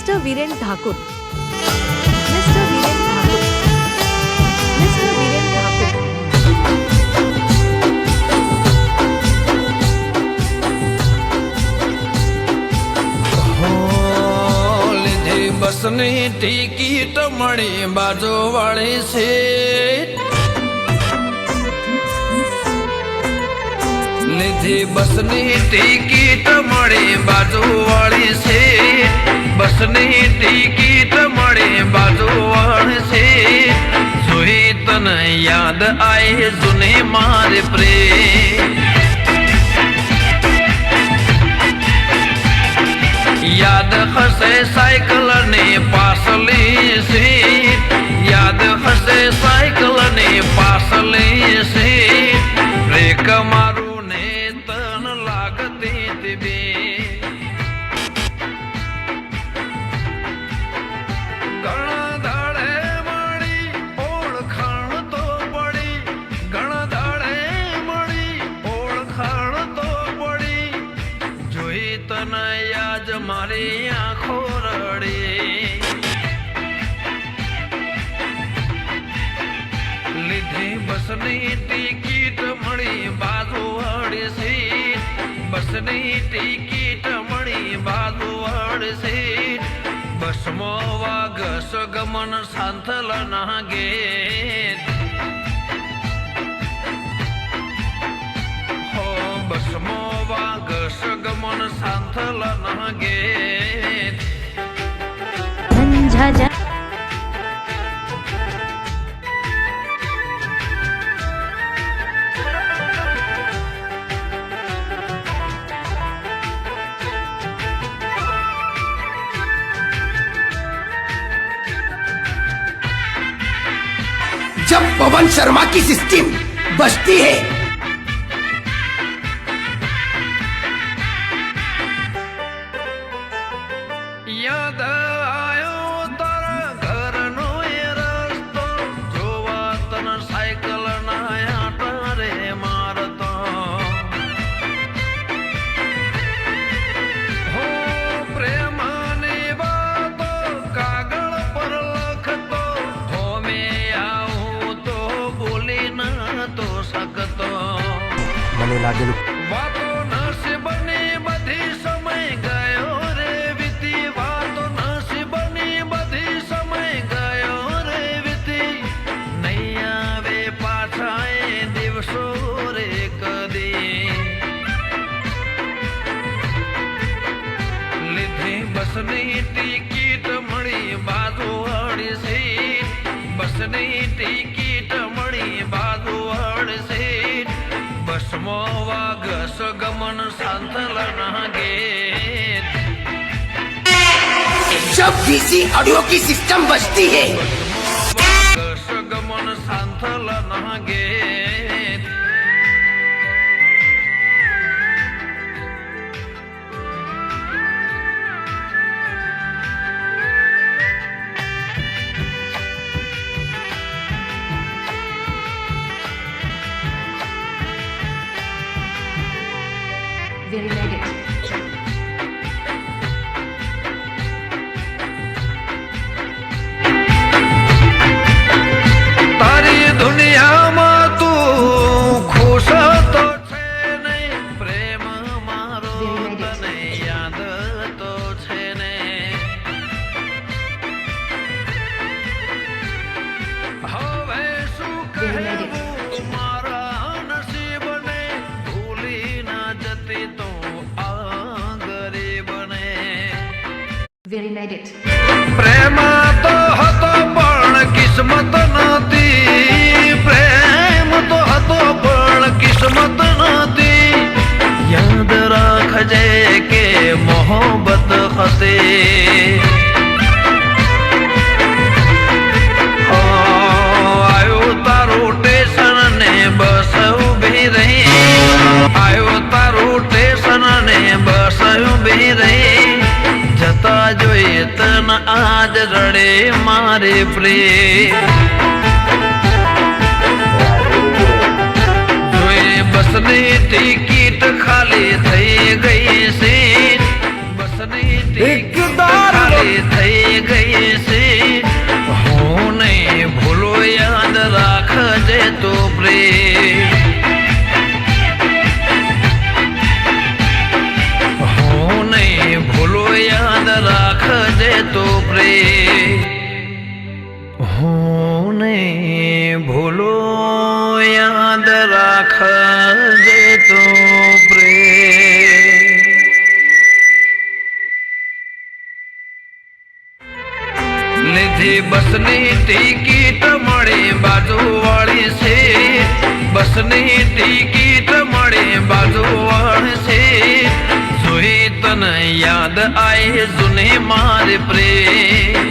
Mr. Viren Thakur. Mr. Viren Thakur. Mr. Viren Thakur. બસની ticket મળી બાજુ વાળી સીટ લીધી બસની ટિકિટ મળી બાજુ વાળી સીટ બસની ટિકિટ મળી બાજુ વાળી સીટ જોઈ તને યાદ આઈ જૂની મારી પ્રેમ યાદ હશે સાયકલ ની પાછલી સીટ યાદ હશે સાયકલ ની પાછલી સીટ બ્રેક મારું ને તન લાગતી તી ઘણા દાડે મળી ઓળખાણ તો પડી ઘણા દાડે મળી ઓળખાણ તો પડી જોઈ તને યાદ મારી આંખો રડી લીધી બસની ટિકિટ મળી બાજુ વાળી સીટ બસની ટિકિટ મળી બાજુ વાળી સીટ બસમાં વાગસ ગમન સાંથલ ના ગેટ હો બસમાં વાગસ ગમન સાંથલ ના ગેટ ઝંઝા जब पवन शर्मा की सिस्टम बजती है યાદ આયો તારા ઘરનો એ રસ્તો જોવા તને સાયકલ ના આટા રે મારતો હો પ્રેમની વાતો કાગળ પર લખતો હો મે આવું તો બોલી ના તો શકતો મને लागेलू વાતો નસીબની બધી સમય ગયો રે વીતી વાતો નસીબની બધી સમય ગયો રે વીતી નહીં આવે પાછા એ દિવસો રે કદી લીધી બસની ટિકિટ મળી બાજુ વાળી સીટ બસની ટિકિટ મળી બાજુ વાળી સીટ બસમાં વાગસ ગમન સાંથલ ના ગેટ जब डीसी ऑडियो की सिस्टम बजती है વાગસ ગમન સાંથલ ના ગેટ Very negative. તારી દુનિયામાં તું ખુશ તો છે નહીં પ્રેમ મારો તને યાદ તો છે ને હવે શું કહેવું મારા નસીબને ભૂલી ના જતી તો આ ગરીબને Very negative. પ્રેમ તો હતો પણ કિસ્મત નહોતી પ્રેમ તો હતો પણ કિસ્મત નહોતી યાદ રાખજે કે મોહબ્બત હતી આવ્યો તારું સ્ટેશન ને બસ ઉભી રહી આવ્યો તારું સ્ટેશન ને બસ ઉભી રહી જતા જોઈએ તન આજ રડે મારે પ્રેમ જોઈ બસની ટિકિટ ખાલી થઈ ગઈ સીટ બસની ટિકિટ ખાલી થઈ તો પ્રેમ લીધી બસની ટિકિટ મળી બાજુવાળી છે બસની ટિકિટ મળી બાજુવાળી છે જોઈ તને યાદ આય જૂની મારી પ્રેમ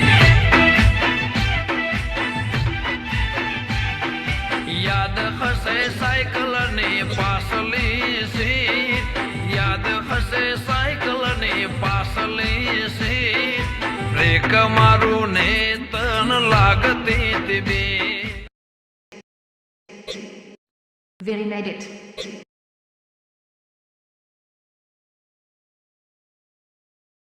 યાદ હશે સાયકલ ની પાસલી સીટ યાદ હશે સાયકલ ની પાસલી સીટ બ્રેક મારું ને તન લાગતી તી બે Very made it.